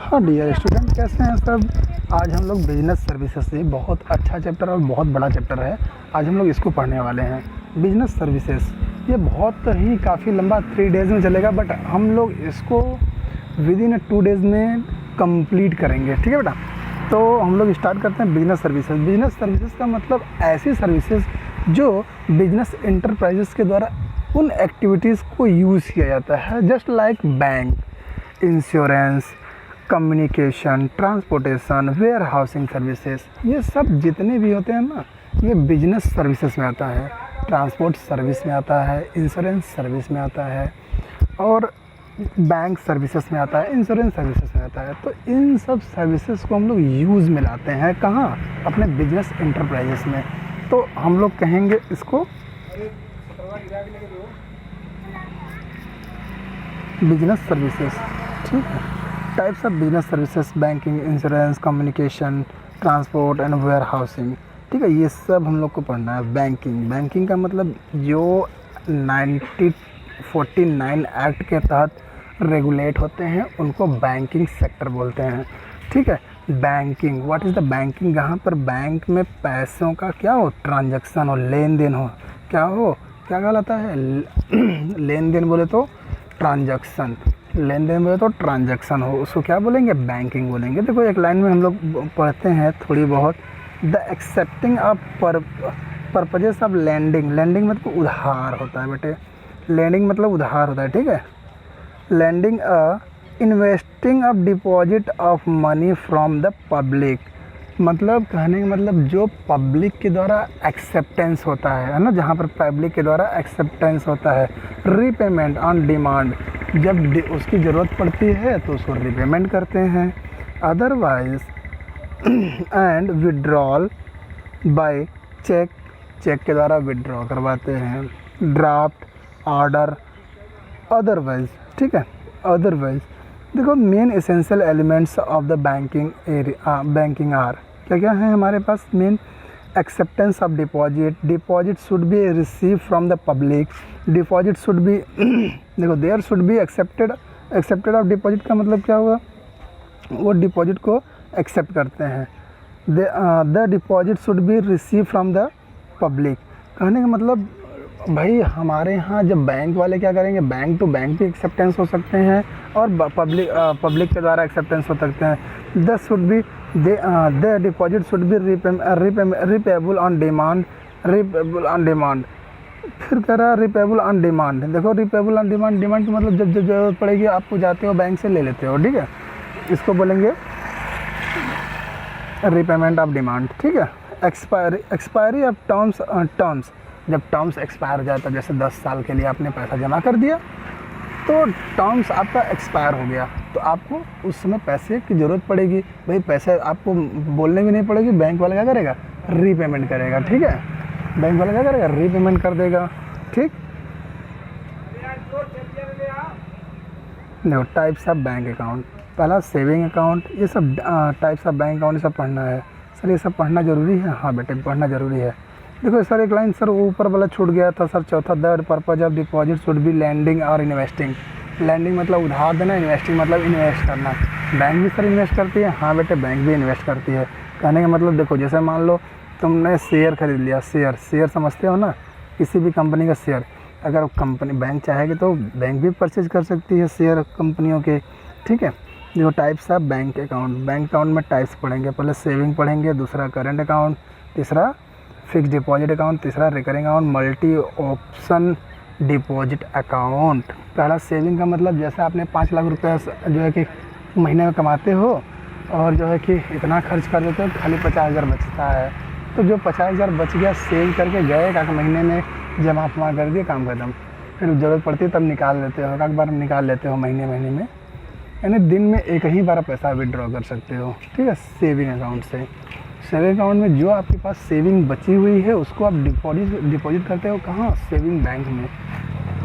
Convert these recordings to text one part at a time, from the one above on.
हाँ dear student, कैसे हैं सब। आज हम लोग बिजनेस सर्विसेज से, बहुत अच्छा चैप्टर और बहुत बड़ा चैप्टर है, आज हम लोग इसको पढ़ने वाले हैं। बिजनेस सर्विसेज ये बहुत ही काफ़ी लंबा 3 डेज़ में चलेगा, बट हम लोग इसको विद इन 2 डेज़ में कंप्लीट करेंगे। ठीक है बेटा, तो हम लोग स्टार्ट करते हैं बिजनेस सर्विसेज। बिजनेस सर्विसेज का मतलब ऐसी सर्विसेज जो बिजनेस इंटरप्राइजेस के द्वारा उन एक्टिविटीज़ को यूज़ किया जाता है, just like bank, insurance, communication, transportation, warehousing services. ये सब जितने भी होते हैं ना, ये बिजनेस सर्विसेज में आता है। ट्रांसपोर्ट सर्विस में आता है, इंश्योरेंस सर्विस में आता है, और बैंक सर्विसेज में आता है, इंश्योरेंस सर्विसेज में आता है। तो इन सब सर्विसेज को हम लोग यूज़ में लाते हैं कहाँ, अपने बिजनेस इंटरप्राइजेस में। तो हम लोग कहेंगे इसको बिजनेस सर्विसेज। ठीक है, types of business services: banking, insurance, communication, transport and warehousing. ठीक है, ये सब हम लोग को पढ़ना है। बैंकिंग का मतलब जो 1949 एक्ट के तहत रेगुलेट होते हैं उनको बैंकिंग सेक्टर बोलते हैं। ठीक है, banking, what is the banking, जहाँ पर बैंक में पैसों का क्या हो, ट्रांजैक्शन हो, लेन देन हो। क्या हो, क्या कहलाता है, लेन देन बोले तो ट्रांजैक्शन, लेन देन बोले तो ट्रांजैक्शन हो, उसको क्या बोलेंगे, बैंकिंग बोलेंगे। देखो एक लाइन में हम लोग पढ़ते हैं थोड़ी बहुत, the accepting of purposes of lending. Lending मतलब उधार होता है बेटे, लैंडिंग मतलब उधार होता है। ठीक है, lending investing of deposit of money from the public, मतलब कहने का मतलब जो पब्लिक के द्वारा एक्सेप्टेंस होता है ना, जहाँ पर पब्लिक के द्वारा एक्सेप्टेंस होता है। रीपेमेंट ऑन डिमांड, जब उसकी ज़रूरत पड़ती है तो उसको रीपेमेंट करते हैं। Otherwise and withdrawal by cheque, cheque के द्वारा विड्रॉ करवाते हैं। Draft, order, otherwise. ठीक है, अदरवाइज। देखो main essential elements of the banking are क्या क्या है हमारे पास। Main acceptance of deposit, deposit should be received from the public, deposit should be देखो there should be accepted of deposit का मतलब क्या होगा, वो डिपॉजिट को एक्सेप्ट करते हैं। The deposit should be received from the public, कहने का मतलब भाई हमारे यहाँ जब बैंक वाले क्या करेंगे, बैंक टू बैंक भी एक्सेप्टेंस हो सकते हैं और पब्लिक के द्वारा एक्सेप्टेंस हो सकते हैं। The deposit should B repayable on demand, फिर कह रहा है रिपेबल ऑन डिमांड। देखो रिपेबल ऑन डिमांड, डिमांड का मतलब जब जब जरूरत पड़ेगी आपको जाते हो बैंक से ले लेते हो। ठीक है, इसको बोलेंगे रिपेमेंट ऑफ डिमांड। ठीक है, एक्सपायरी ऑफ टर्म्स, जब टर्म्स एक्सपायर हो जाता है, जैसे 10 साल के लिए आपने पैसा जमा कर दिया तो टर्म्स आपका एक्सपायर हो गया, तो आपको उस समय पैसे की ज़रूरत पड़ेगी। भाई पैसे आपको बोलने भी नहीं पड़ेगी, बैंक वाला क्या करेगा, रीपेमेंट करेगा। ठीक है, बैंक वाला क्या करेगा, रीपेमेंट कर देगा। ठीक, देखो टाइप्स ऑफ बैंक अकाउंट, पहला सेविंग अकाउंट, ये सब टाइप्स ऑफ बैंक अकाउंट ये सब पढ़ना है। सर ये सब पढ़ना ज़रूरी है, हाँ बेटे पढ़ना ज़रूरी है। देखो सर एक लाइन सर ऊपर वाला छूट गया था सर, चौथा, the purpose of deposit should be lending और इन्वेस्टिंग। लैंडिंग मतलब उधार देना, इन्वेस्टिंग मतलब इन्वेस्ट करना। बैंक भी सर इन्वेस्ट करती है, हाँ बेटे बैंक भी इन्वेस्ट करती है। कहने का मतलब देखो जैसे मान लो तुमने शेयर खरीद लिया, शेयर समझते हो ना, किसी भी कंपनी का शेयर, अगर कंपनी बैंक चाहेगी तो बैंक भी परचेज कर सकती है शेयर कंपनियों के। ठीक है, देखो types of bank account, bank account में टाइप्स पढ़ेंगे, पहले सेविंग पढ़ेंगे, दूसरा करंट अकाउंट, तीसरा फिक्स डिपॉजिट अकाउंट, तीसरा recurring account, multi option deposit account. पहला सेविंग का मतलब जैसे आपने 5 लाख रुपये जो है कि महीने में कमाते हो और जो है कि इतना खर्च कर देते हो, खाली 50,000 बचता है, तो जो 50,000 बच गया सेव करके गए एक महीने में जमा फमा कर दिए, काम खत्म। फिर ज़रूरत पड़ती है तब निकाल लेते हो, एक बार निकाल लेते हो महीने में, यानी दिन में एक ही बार पैसा विड्रॉ कर सकते हो। ठीक है, सेविंग अकाउंट से। सेविंग अकाउंट में जो आपके पास सेविंग बची हुई है उसको आप डिपॉजिट करते हो कहाँ, सेविंग बैंक में।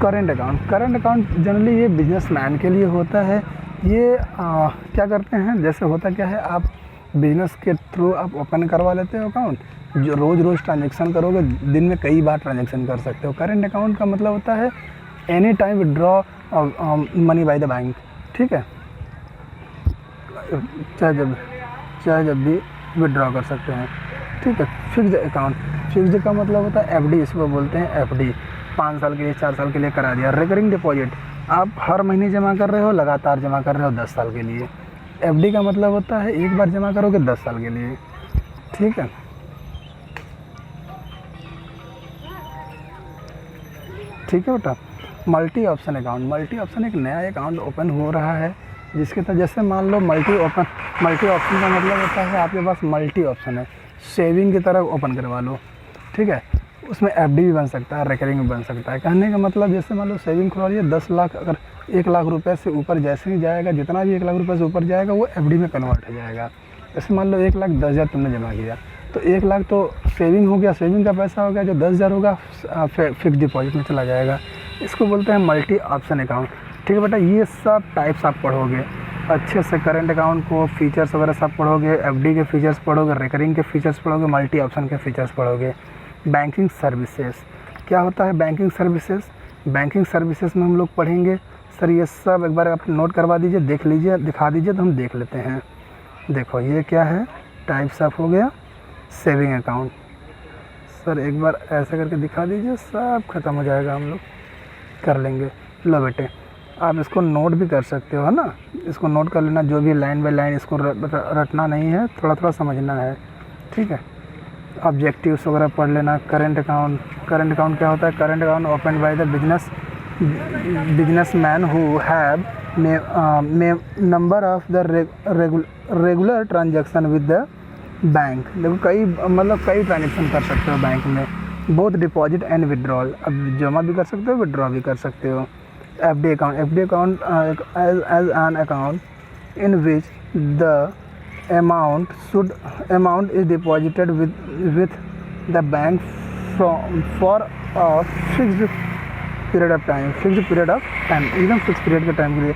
करंट अकाउंट जनरली ये बिजनेसमैन के लिए होता है। ये क्या करते हैं, जैसे होता क्या है, आप बिजनेस के थ्रू आप ओपन करवा लेते हो अकाउंट, जो रोज़ ट्रांजेक्शन करोगे, दिन में कई बार ट्रांजेक्शन कर सकते हो। करंट अकाउंट का मतलब होता है any time withdraw money by the bank. ठीक है, चाहे जब भी विड्रॉ कर सकते हैं। ठीक है। फिक्स्ड अकाउंट, फिक्स्ड का मतलब होता है एफडी, इसको बोलते हैं एफडी। 5 साल के लिए 4 साल के लिए करा दिया। रिकरिंग डिपॉजिट, आप हर महीने जमा कर रहे हो, लगातार जमा कर रहे हो 10 साल के लिए। एफडी का मतलब होता है एक बार जमा करोगे 10 साल के लिए। ठीक है। ठीक है बेटा। Multi option account, multi option एक नया अकाउंट ओपन हो रहा है जिसके तहत, जैसे मान लो मल्टी ऑप्शन का मतलब होता है आपके पास मल्टी ऑप्शन है, सेविंग की तरह ओपन करवा लो। ठीक है। उसमें एफडी भी बन सकता है, रिकरिंग भी बन सकता है। कहने का मतलब जैसे मान लो सेविंग खुलवा लिया 10 लाख, अगर 1 लाख रुपये से ऊपर जैसे ही जाएगा, जितना भी 1 लाख रुपये से ऊपर जाएगा वो एफडी में कन्वर्ट हो जाएगा। जैसे मान लो 1,10,000 तुमने जमा किया तो 1 लाख तो सेविंग हो गया, सेविंग का पैसा हो गया, जो 10,000 होगा फिक्स डिपॉजिट में चला जाएगा। इसको बोलते हैं मल्टी ऑप्शन अकाउंट। ठीक है बेटा। ये सब टाइप्स आप पढ़ोगे अच्छे से, करंट अकाउंट को फीचर्स वगैरह सब पढ़ोगे, एफडी के फीचर्स पढ़ोगे, रिकरिंग के फीचर्स पढ़ोगे, मल्टी ऑप्शन के फीचर्स पढ़ोगे। बैंकिंग सर्विसेज, क्या होता है बैंकिंग सर्विसेज? बैंकिंग सर्विसेज में हम लोग पढ़ेंगे सर ये सब, एक बार आप नोट करवा दीजिए, देख लीजिए, दिखा दीजिए तो हम देख लेते हैं। देखो ये क्या है, टाइप्स ऑफ हो गया सेविंग अकाउंट। सर एक बार ऐसे करके दिखा दीजिए, सब खत्म हो जाएगा, हम लोग कर लेंगे। लो बेटे, आप इसको नोट भी कर सकते हो, है ना, इसको नोट कर लेना, जो भी लाइन बाय लाइन, इसको रटना नहीं है, थोड़ा थोड़ा समझना है। ठीक है। ऑब्जेक्टिव्स वगैरह पढ़ लेना। करंट अकाउंट, करंट अकाउंट क्या होता है? Current account open by the businessman who have number of the regular transaction with the bank. देखो कई ट्रांजेक्शन कर सकते हो बैंक में, बोथ डिपॉजिट एंड विड्रॉल। अब जमा भी कर सकते हो, विड्रॉ भी कर सकते हो। FD account, FD account as an account in which the amount is deposited with the bank for a fixed period of time, एकदम फिक्स पीरियड के टाइम के लिए।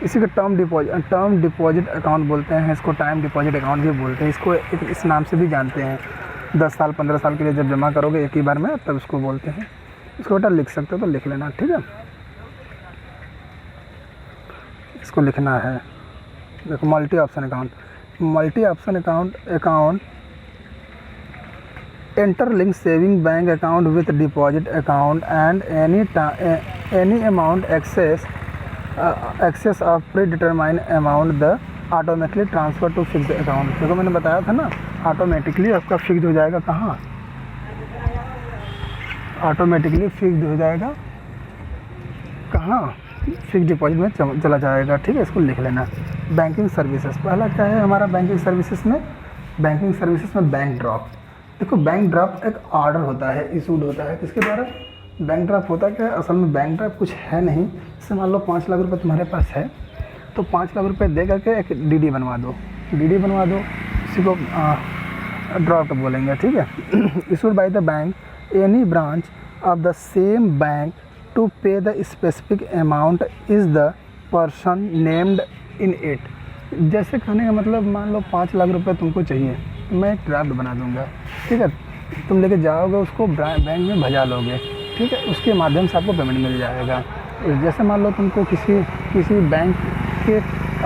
इसी को टर्म डिपॉजिट अकाउंट बोलते हैं, इसको टाइम डिपॉजिट अकाउंट भी बोलते हैं, इसको इस नाम से भी जानते हैं। 10 साल 15 साल के लिए जब जमा करोगे एक ही बार में, तब इसको बोलते हैं। इसको बेटा लिख सकते हो तो लिख लेना। ठीक है। इसको लिखना है। देखो multi option account, multi option account interlink saving bank account with deposit account and any amount excess of predetermined amount the automatically transfer to fixed account। देखो मैंने बताया था ना, ऑटोमेटिकली आपका फिक्स हो जाएगा। कहाँ? ऑटोमेटिकली फिक्स हो जाएगा, कहाँ? फिक्स डिपॉजिट में चला जाएगा। ठीक है। इसको लिख लेना। बैंकिंग सर्विसेज, पहला क्या है हमारा बैंकिंग सर्विसेज में? बैंकिंग सर्विसेज में बैंक ड्राफ्ट। देखो बैंक ड्राफ्ट एक ऑर्डर होता है, इशूड होता है, किसके द्वारा? बैंक ड्राफ्ट होता क्या है? असल में बैंक ड्राफ्ट कुछ है नहीं। जैसे मान लो 5 लाख रुपये तुम्हारे पास है, तो 5 लाख रुपये दे करके एक डीडी बनवा दो, इसी को ड्राफ्ट बोलेंगे। ठीक है। Issued by the bank any branch of the same bank to pay the specific amount is the person named in it. जैसे कहने का मतलब, मान लो 5 लाख रुपए तुमको चाहिए, तो मैं एक ड्राफ्ट बना दूंगा। ठीक है। तुम लेके जाओगे, उसको बैंक में भजा लोगे। ठीक है। उसके माध्यम से आपको पेमेंट मिल जाएगा। जैसे मान लो तुमको किसी बैंक के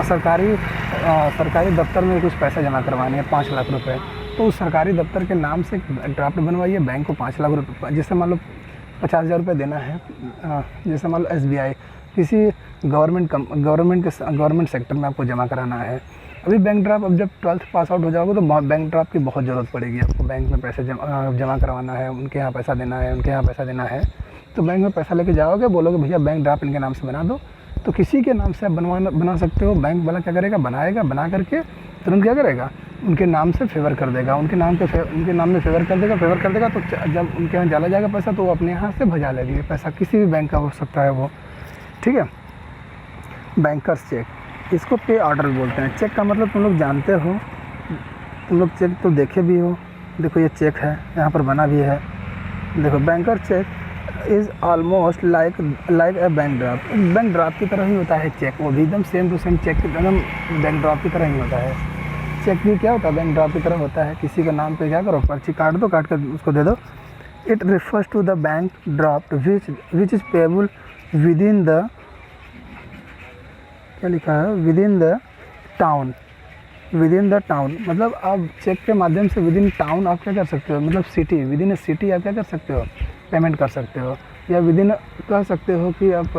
सरकारी दफ्तर में कुछ पैसा जमा करवाने हैं 5 लाख रुपए, तो उस सरकारी दफ्तर के नाम से ड्राफ्ट बनवाइए, बैंक को 5 लाख रुपये, जैसे मान लो 50,000 रुपये देना है। जैसे मान लो SBI किसी गवर्नमेंट सेक्टर में आपको जमा कराना है। अभी बैंक ड्राफ्ट, अब जब 12th पास आउट हो जाओगे तो बैंक ड्राफ्ट की बहुत ज़रूरत पड़ेगी आपको। बैंक में पैसे जमा करवाना है, उनके यहाँ पैसा देना है, तो बैंक में पैसा लेके जाओगे, बोलोगे भैया बैंक ड्राफ्ट इनके नाम से बना दो, तो किसी के नाम से आप बना सकते हो। बैंक वाला क्या करेगा, बना करके तुरंत क्या करेगा, उनके नाम से फेवर कर देगा, उनके नाम में फेवर कर देगा। तो जब उनके यहाँ डाला जाएगा पैसा, तो वो अपने यहाँ से भजा लेगी पैसा, किसी भी बैंक का हो सकता है वो। ठीक है। बैंकर्स चेक, इसको पे ऑर्डर बोलते हैं। चेक का मतलब तुम लोग जानते हो, तुम लोग चेक तो देखे भी हो। देखो ये चेक है, यहाँ पर बना भी है। देखो banker cheque is almost like a bank draft की तरह ही होता है चेक, वो भी एकदम सेम टू सेम चेक एकदम बैंक ड्राफ्ट की तरह ही होता है। चेक भी क्या होता है, बैंक ड्राफ्ट की तरह होता है। किसी के नाम पे क्या करो, पर्ची काट कर उसको दे दो। It refers to the bank draft which is payable within the, क्या लिखा है, within the town within the town, मतलब आप चेक के माध्यम से विद इन टाउन आप क्या कर सकते हो, मतलब city, with in A city आप क्या कर सकते हो, पेमेंट कर सकते हो। या विद इन कह सकते हो कि आप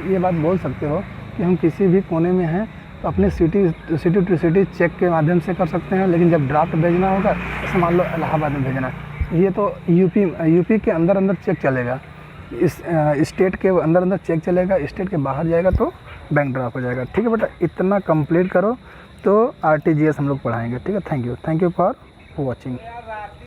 ये बात बोल सकते हो कि हम किसी भी कोने में हैं तो अपने सिटी टू सिटी चेक के माध्यम से कर सकते हैं। लेकिन जब ड्राफ्ट भेजना होगा, जैसे मान लो इलाहाबाद में भेजना है, ये तो यूपी के अंदर चेक चलेगा, इस स्टेट के अंदर चेक चलेगा, स्टेट के बाहर जाएगा तो बैंक ड्राफ्ट हो जाएगा। ठीक है बेटा, इतना कंप्लीट करो तो आरटीजीएस हम लोग पढ़ाएंगे। ठीक है, थैंक यू फॉर वॉचिंग।